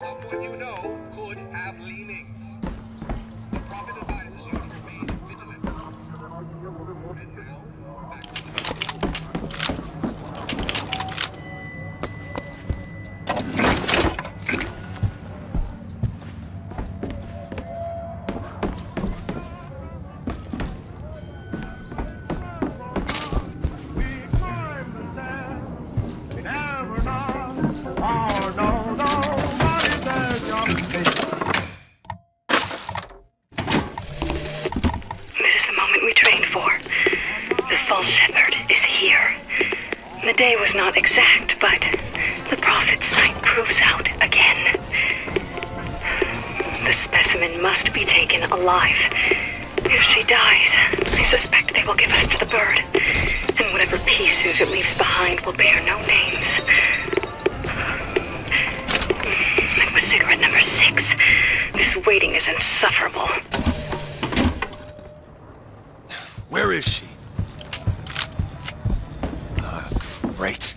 Someone you know could have leanings. The prophet advises you to remain vigilant. And now, back to The day was not exact, but the prophet's sight proves out again. The specimen must be taken alive. If she dies, I suspect they will give us to the bird, and whatever pieces it leaves behind will bear no names. That was cigarette number 6. This waiting is insufferable. Where is she? Great.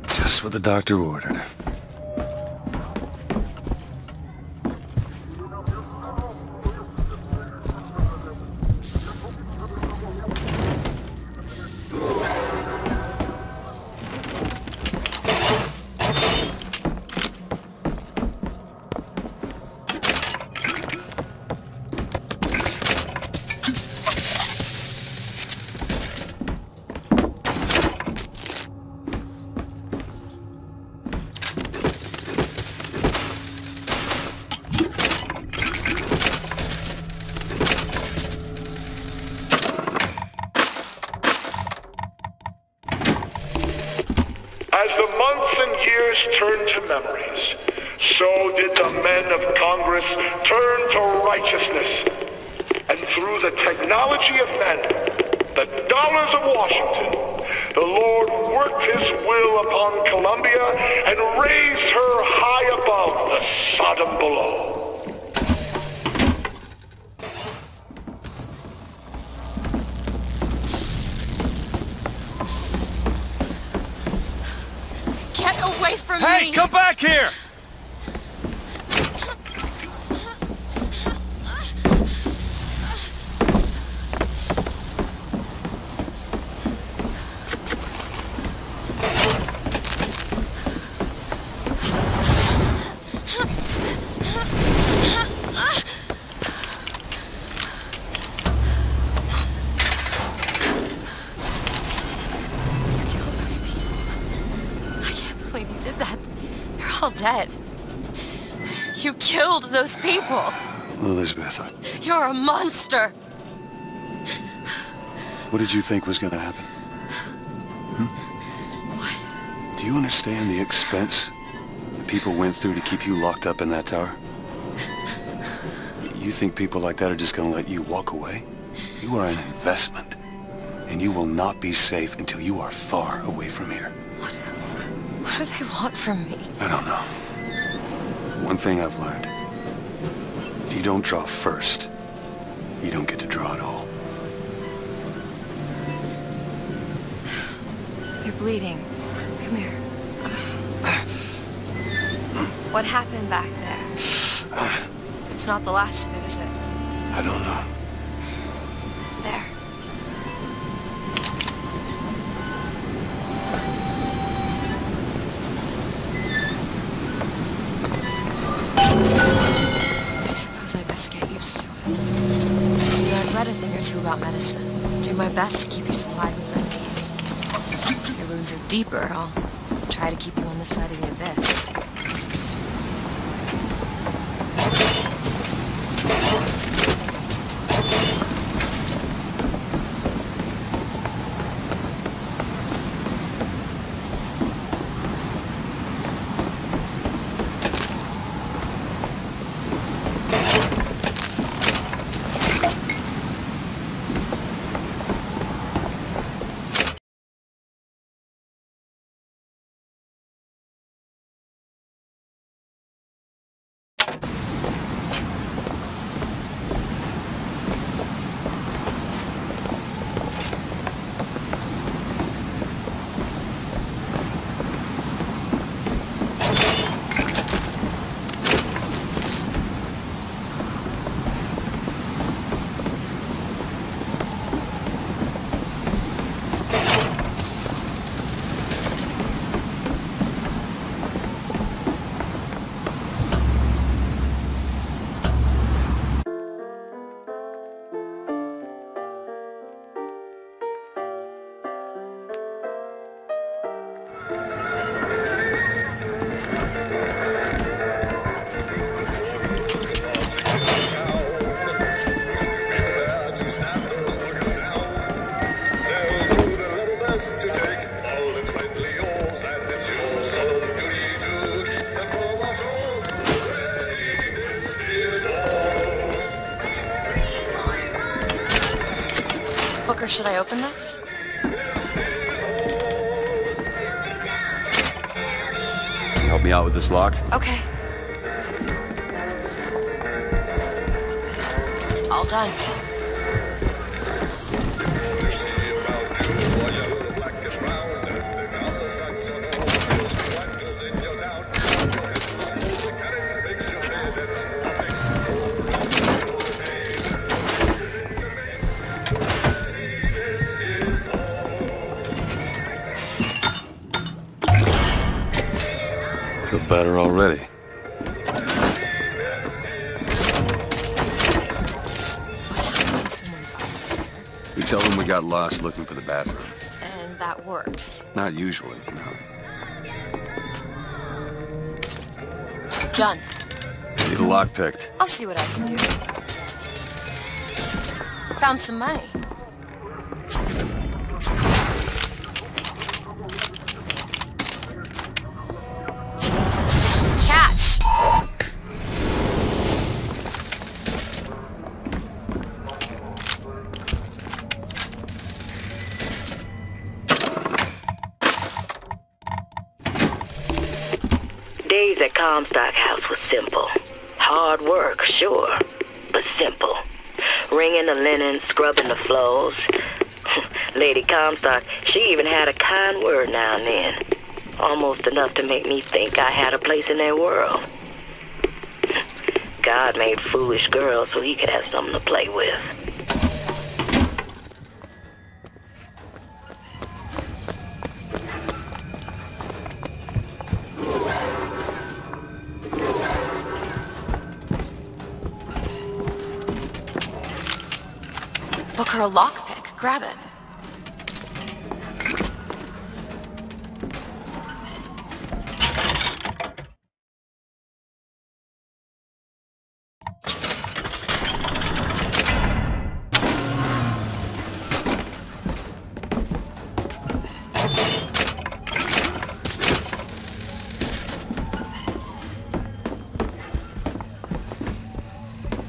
Just what the doctor ordered. As the months and years turned to memories, so did the men of Congress turn to righteousness. And through the technology of men, the dollars of Washington, the Lord worked his will upon Columbia and raised her high above the Sodom below. Away from Hey, me! come back here! Dead. You killed those people. Elizabeth, You're a monster. what did you think was gonna happen? What? Do you understand the expense that people went through to keep you locked up in that tower? You think people like that are just gonna let you walk away? You are an investment, and you will not be safe until you are far away from here. What do they want from me? I don't know. One thing I've learned. If you don't draw first, you don't get to draw at all. You're bleeding. Come here. What happened back there? It's not the last of it, is it? I don't know. There. I best get used to it. I've read a thing or two about medicine. Do my best to keep you supplied with remedies. If your wounds are deeper, I'll try to keep you on this side of the abyss. Booker, should I open this? Can you help me out with this lock? Okay. All done. Feel better already. We tell them we got lost looking for the bathroom. And that works. Not usually, no. Done. Need a lock picked. I'll see what I can do. Found some money. Catch! Days at Comstock House was simple. Hard work, sure, but simple. Wringing the linen, scrubbing the floors. Lady Comstock, she even had a kind word now and then. Almost enough to make me think I had a place in their world. God made foolish girls so he could have something to play with. Booker, a lockpick. Grab it.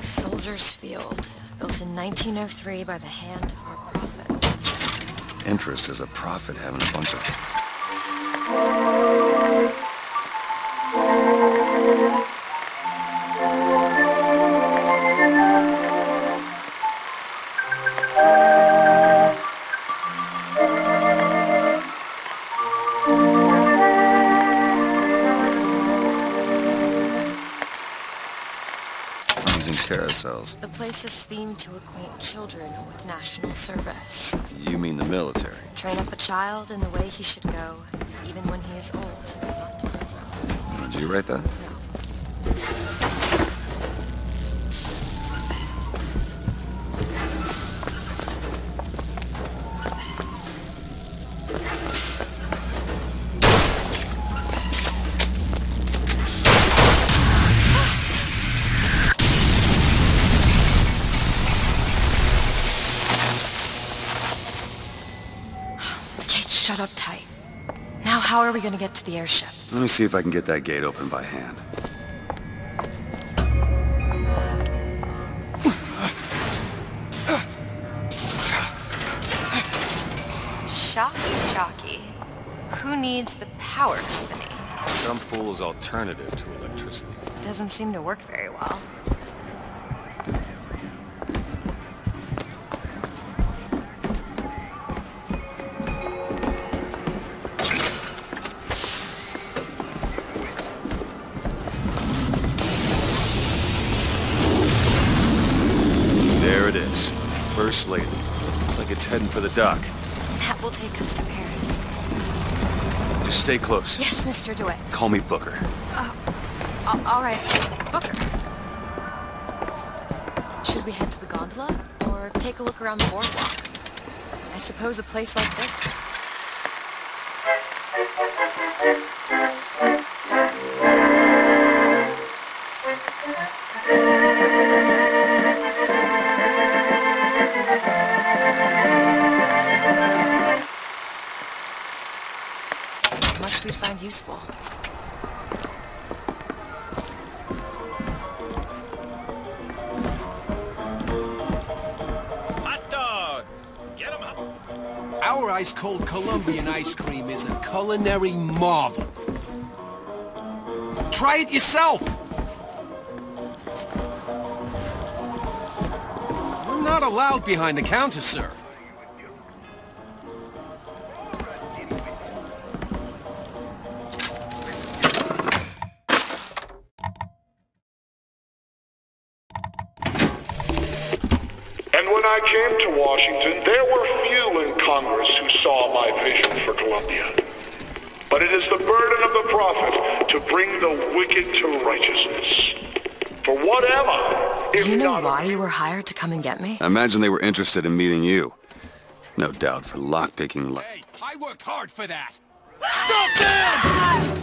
Soldier's Field, built in 1903 by the hand of our prophet. Interest as a prophet having a bunch of... Carousels. The place is themed to acquaint children with national service. You mean the military? Train up a child in the way he should go, even when he is old. Did you write that? Shut up tight. Now how are we gonna get to the airship? Let me see if I can get that gate open by hand. Shock jockey. Who needs the power company? Some fool's alternative to electricity. Doesn't seem to work very well. There it is. First Lady. Looks like it's heading for the dock. That will take us to Paris. Just stay close. Yes, Mr. DeWitt. Call me Booker. All right. Booker. Should we head to the gondola or take a look around the boardwalk? I suppose a place like this... much we'd find useful. Hot dogs! Get 'em up! Our ice-cold Colombian ice cream is a culinary marvel. Try it yourself! I'm not allowed behind the counter, sir. And when I came to Washington, there were few in Congress who saw my vision for Columbia. But it is the burden of the prophet to bring the wicked to righteousness. For what am I? Do you know why you were hired to come and get me? I imagine they were interested in meeting you. No doubt for lockpicking. Hey, I worked hard for that! Stop them!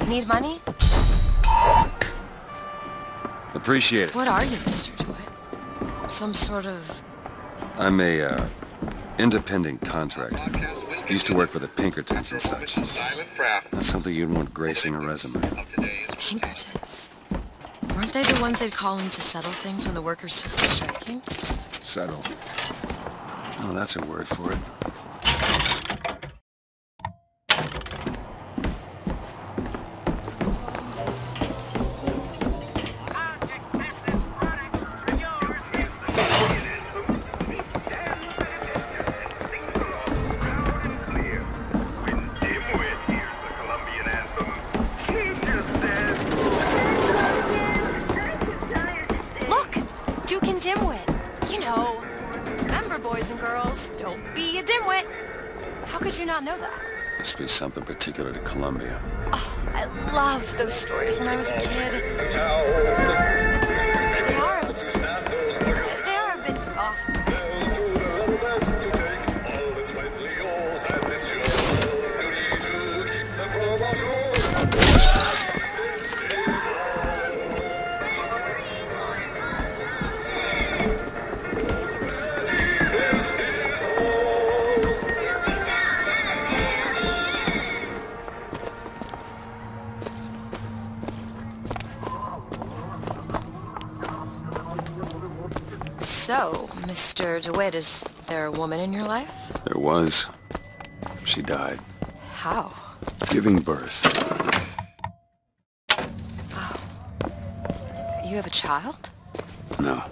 Need money? Appreciate it. What are you, Mr. DeWitt? Some sort of... I'm a, independent contractor. Used to work for the Pinkertons and such. That's something you'd want gracing a resume. Pinkertons? Weren't they the ones they'd call in to settle things when the workers started striking? Settle. Oh, that's a word for it. Know that. Must be something particular to Columbia. Oh, I loved those stories when I was a kid. They are a bit off. So, Mr. DeWitt, is there a woman in your life? There was. She died. How? Giving birth. Oh. You have a child? No.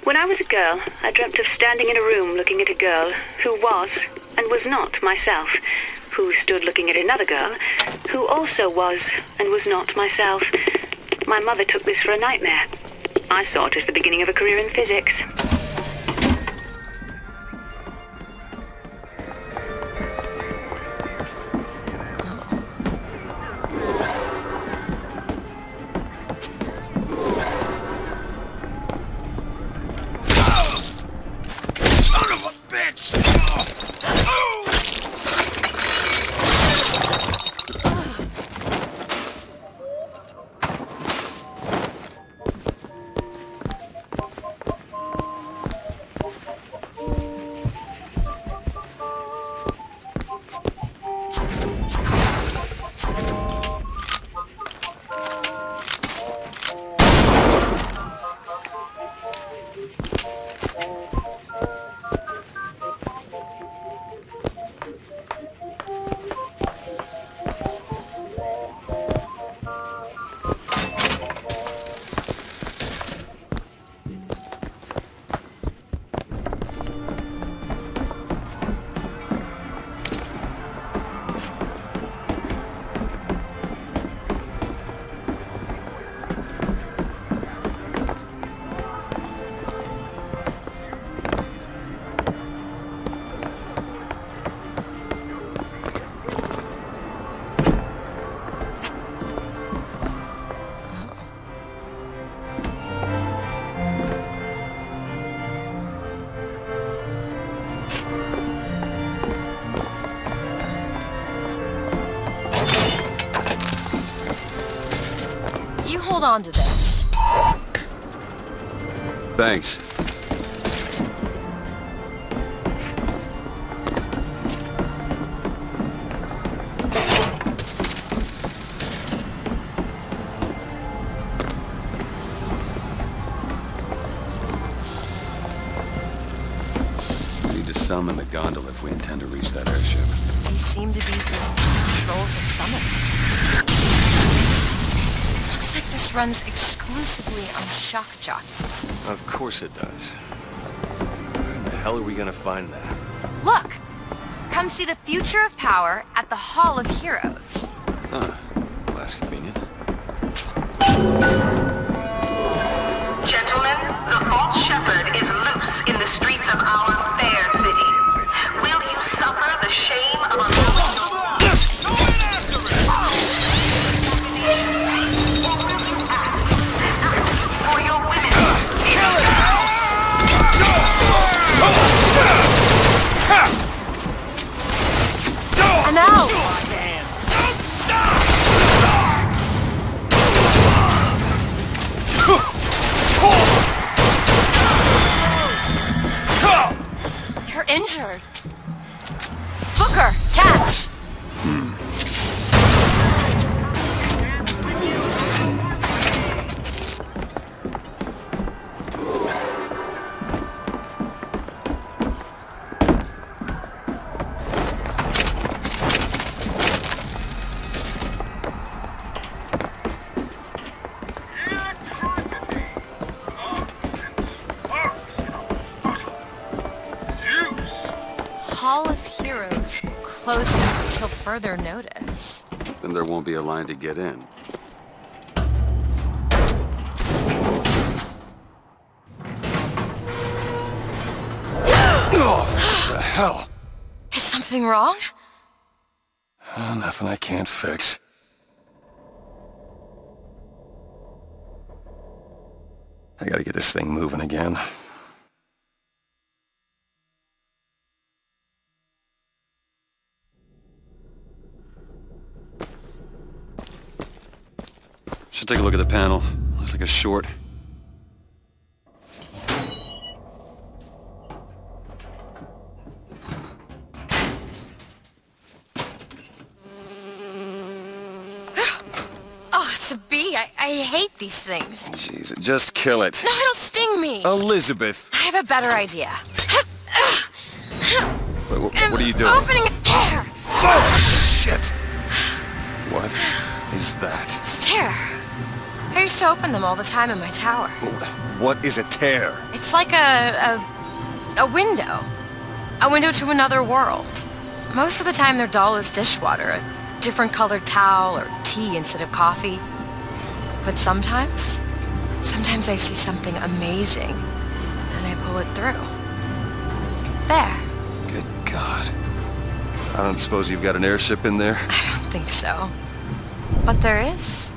When I was a girl, I dreamt of standing in a room looking at a girl who was, and was not, myself, who stood looking at another girl, who also was and was not myself. My mother took this for a nightmare. I saw it as the beginning of a career in physics. Hold on to this. Thanks. We need to summon the gondola if we intend to reach that airship. They seem to be the controls of summon. Looks like this runs exclusively on shock jockey. Of course it does. Where in the hell are we gonna find that? Look! Come see the future of power at the Hall of Heroes. Huh. Well, that's convenient. Gentlemen, the false shepherd is loose in the streets of our fair city. Will you suffer the shame of a for your women? I'm out! You're injured. Booker, catch! Hall of Heroes closed until further notice. Then there won't be a line to get in. Oh, what the hell? Is something wrong? Nothing I can't fix. I gotta get this thing moving again. Should take a look at the panel. Looks like a short. Oh, it's a bee. I hate these things. Jeez, just kill it. No, it'll sting me. Elizabeth! I have a better idea. What are you doing? Opening a tear! Oh, shit! What is that? It's a tear. I used to open them all the time in my tower. What is a tear? It's like a window. A window to another world. Most of the time they're dull as dishwater, a different colored towel or tea instead of coffee. But sometimes I see something amazing, and I pull it through. There. Good God. I don't suppose you've got an airship in there? I don't think so. But there is.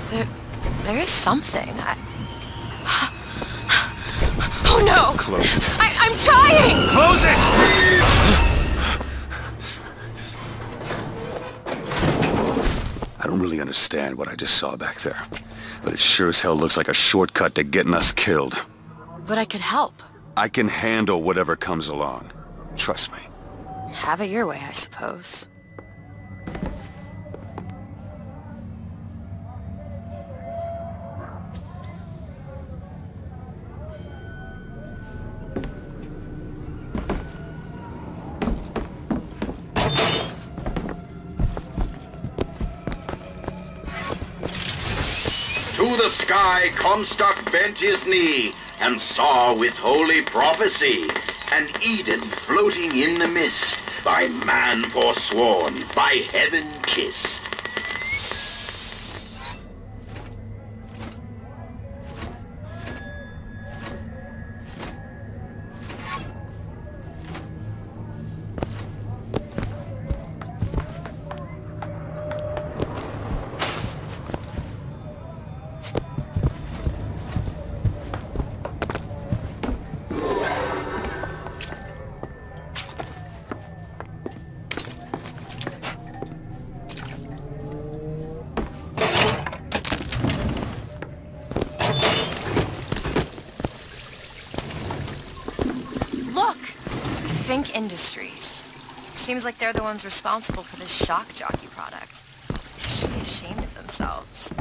There is something. Oh no! Close it. I'm trying! Close it! I don't really understand what I just saw back there, but it sure as hell looks like a shortcut to getting us killed. But I could help. I can handle whatever comes along. Trust me. Have it your way, I suppose. To the sky Comstock bent his knee, and saw with holy prophecy an Eden floating in the mist, by man forsworn, by heaven kissed. Fink Industries. Seems like they're the ones responsible for this shock jockey product. They should be ashamed of themselves.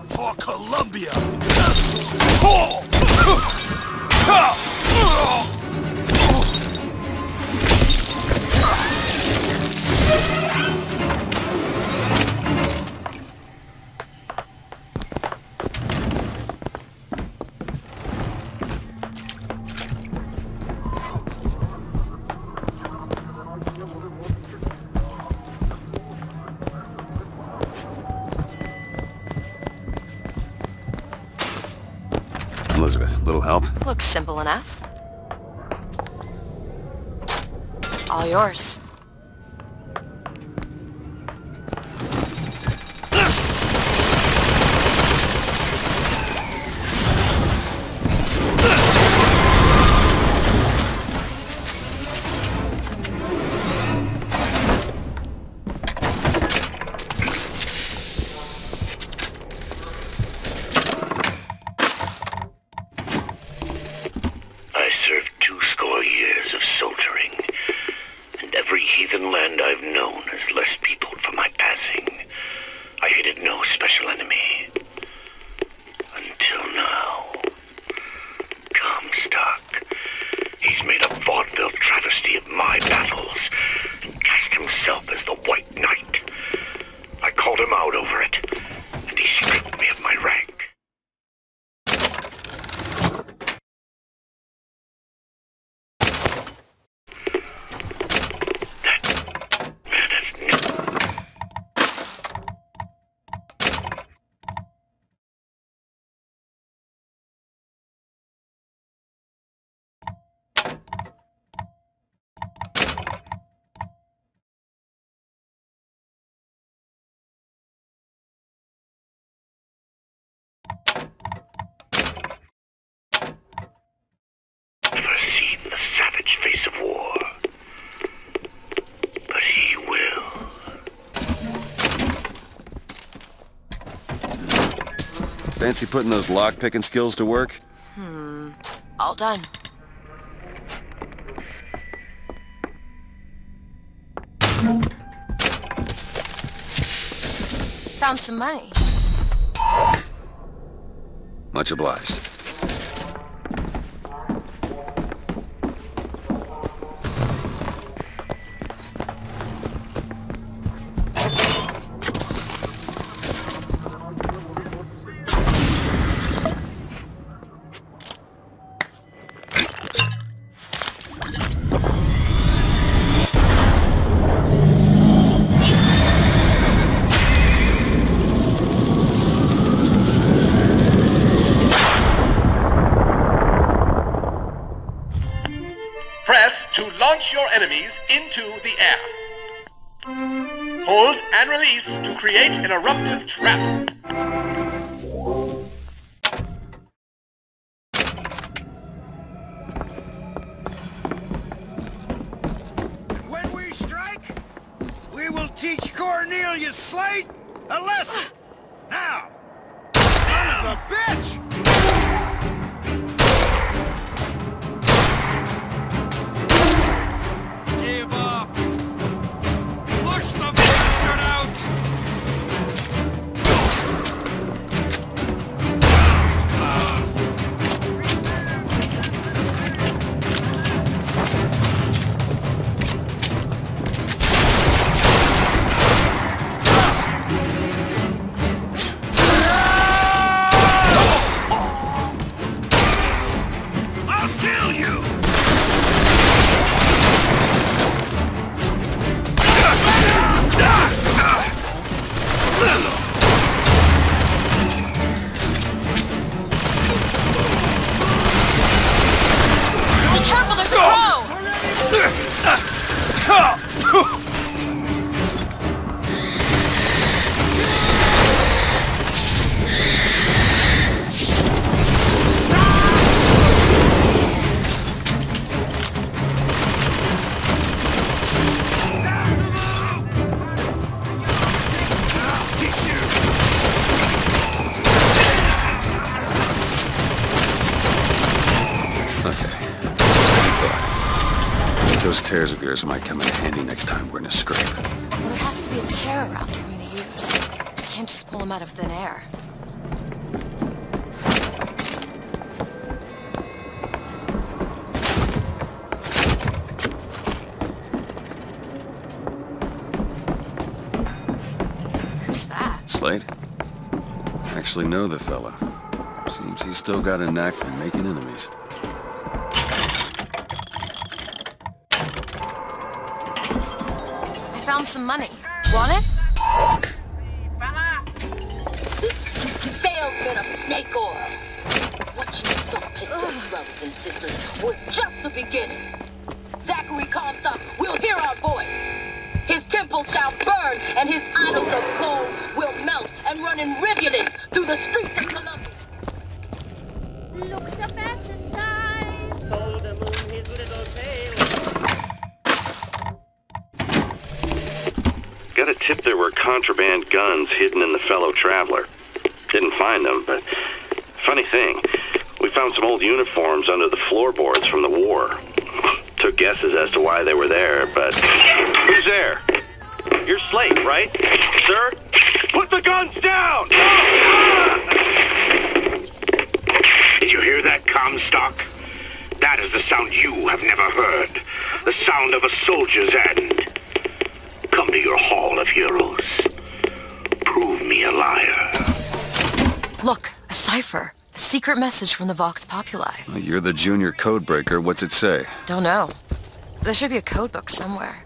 For Columbia! Elizabeth, little help? Looks simple enough. All yours. I served 20 years of soldiering, and every heathen land I've known is less peopled for my passing. I hated no special enemy. Until now. Comstock. He's made a vaudeville travesty of my battles, and cast himself as the White Knight. I called him out over it, and he stripped me of my rank. Never seen the savage face of war, but he will. Fancy putting those lock-picking skills to work? All done. Found some money. Much obliged. launch your enemies into the air. Hold and release to create an eruptive trap. When we strike, we will teach Cornelius Slate a lesson. Now, son of a bitch! Give up! Push the bastard out! I'll kill you! Be careful, there's a crow! Those tears of yours might come in handy next time we're in a scrape. Well, there has to be a tear around for me to use. I can't just pull them out of thin air. Who's that? Slate? I actually know the fella. Seems he's still got a knack for making enemies. I found some money. Want it? Salesman of snake oil. What you thought, brothers and sisters, was just the beginning. Zachary Comstock will hear our voice. His temple shall burn, and his idols of gold will melt and run in rivulets through the streets of Columbia. Looked up at the sky, told the moon his little tale. Got a tip there were contraband guns hidden in the fellow traveler. Didn't find them, but funny thing, we found some old uniforms under the floorboards from the war. Took guesses as to why they were there, but... Who's there? You're Slate, right? Sir? Put the guns down! Did you hear that, Comstock? That is the sound you have never heard. The sound of a soldier's end. Come to your Hall of Heroes. Prove me a liar. Look, a cipher. A secret message from the Vox Populi. Well, you're the junior codebreaker. What's it say? Don't know. There should be a code book somewhere.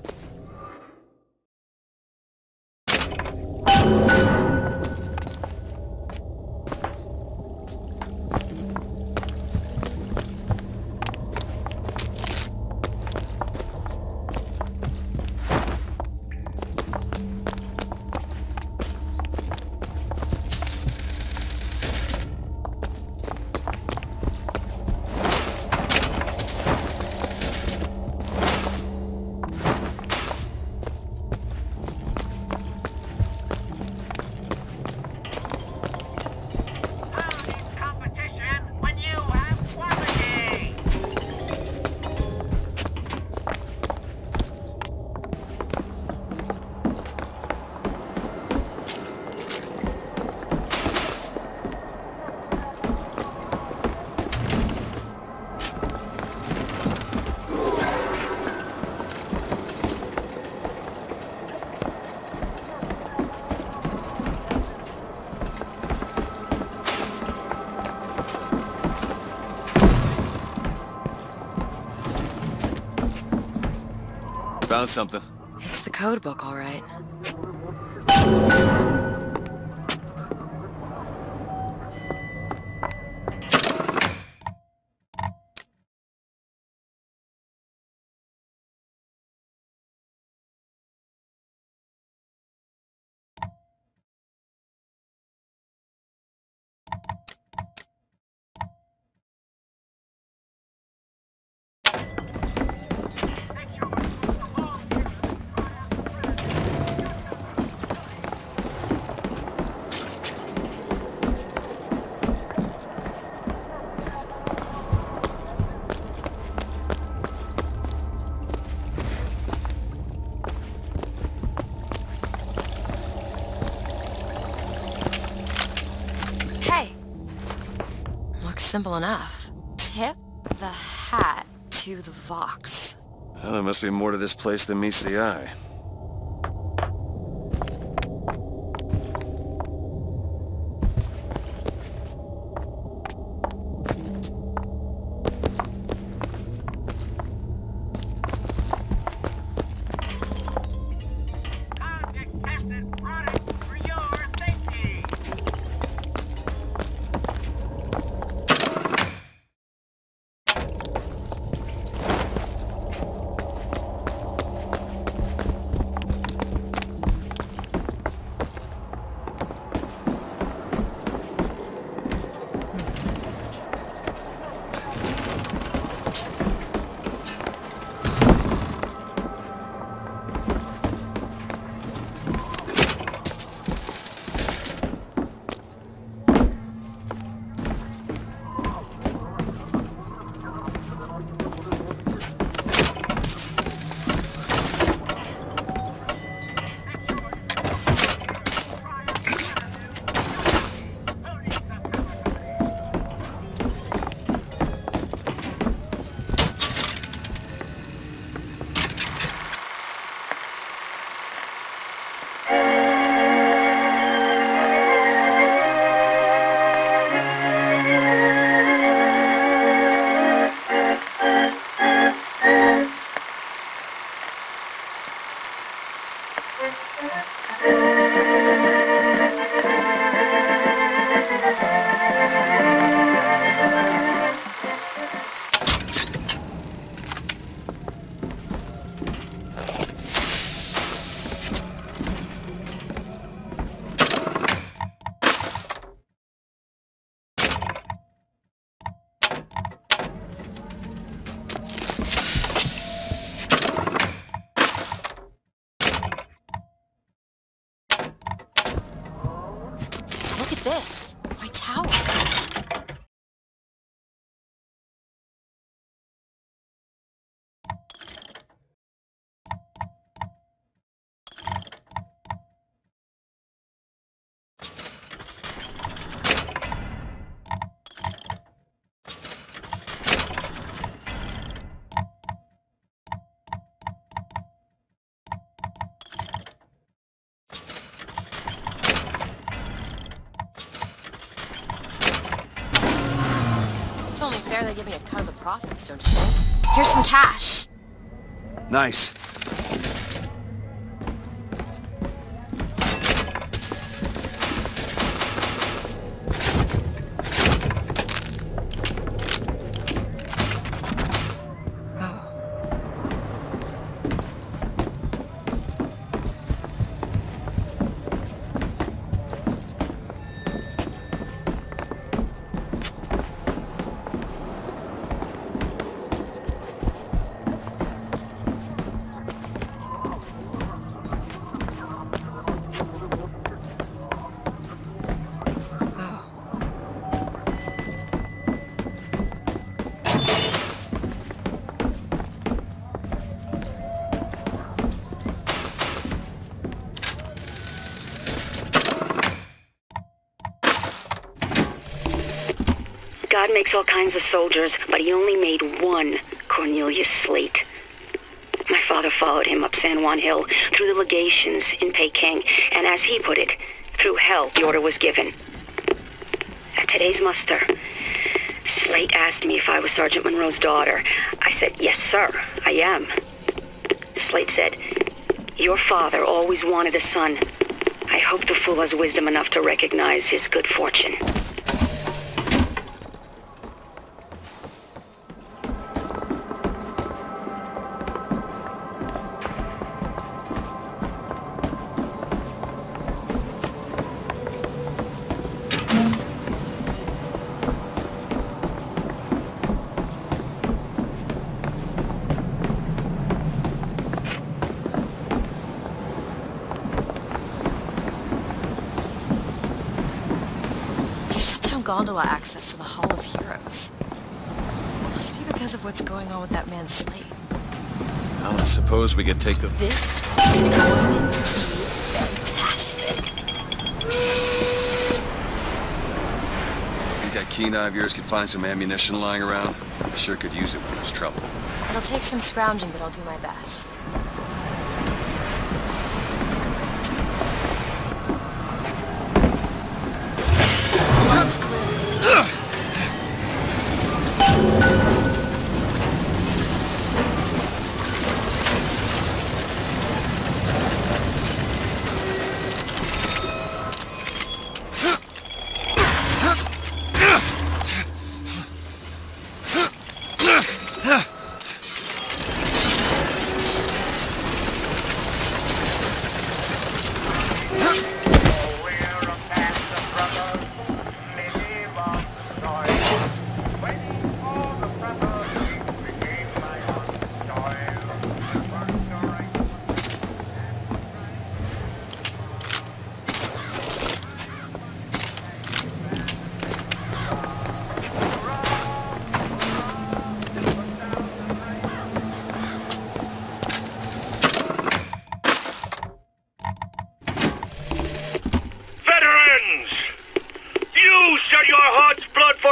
Found something. It's the code book, all right. simple enough. Tip the hat to the Vox. Well, there must be more to this place than meets the eye. This, my tower. It's only fair they give me a cut of the profits, don't you think? Here's some cash. Nice. God makes all kinds of soldiers, but he only made one Cornelius Slate. My father followed him up San Juan Hill, through the legations in Peking, and as he put it, through hell the order was given. At today's muster, Slate asked me if I was Sergeant Monroe's daughter. I said, yes, sir, I am. Slate said, your father always wanted a son. I hope the fool has wisdom enough to recognize his good fortune. Gondola access to the Hall of Heroes. Must be because of what's going on with that man Slate. Well, I suppose we could take the... This is going to be fantastic. I think I that keen eye of yours could find some ammunition lying around? I sure could use it when there's trouble. It'll take some scrounging, but I'll do my best. Looks clear.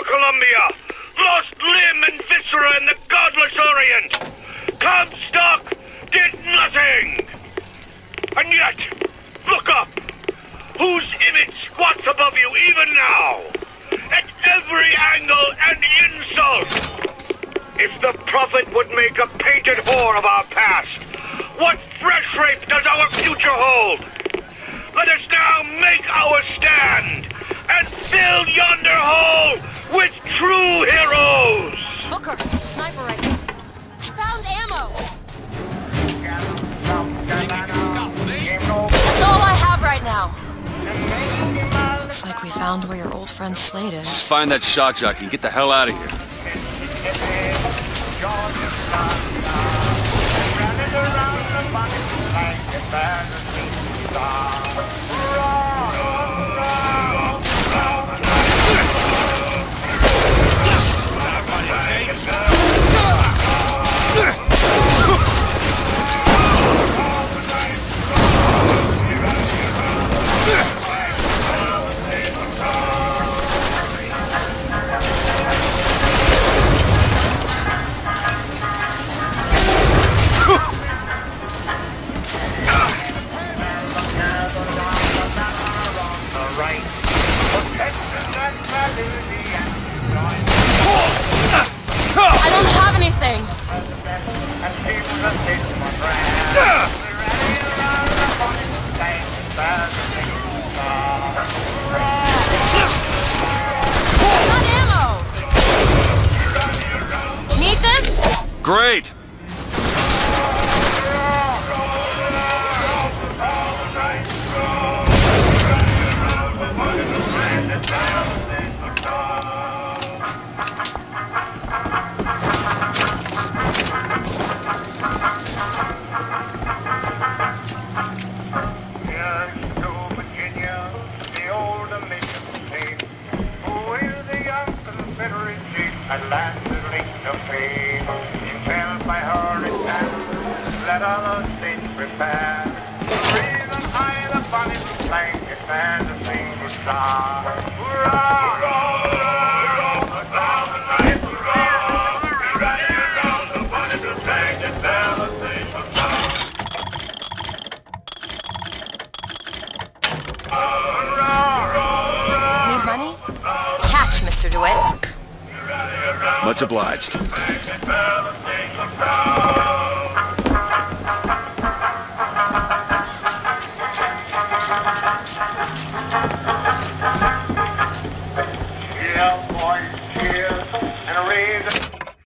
Columbia, lost limb and viscera in the godless Orient. Comstock did nothing. And yet, look up. Whose image squats above you even now? At every angle and insult. If the prophet would make a painted whore of our past, what fresh rape does our future hold? Let us now make our stand and fill yonder hole with true heroes! Booker, sniper rifle. I found ammo! That's all I have right now. Looks like we found where your old friend Slade is. Just find that shock jockey and get the hell out of here. I don't have anything! Got ammo! Need this? Great! Let all those things prepare. Reason high the funny blanket and the single star. Need money? Catch, Mr. DeWitt. Much obliged.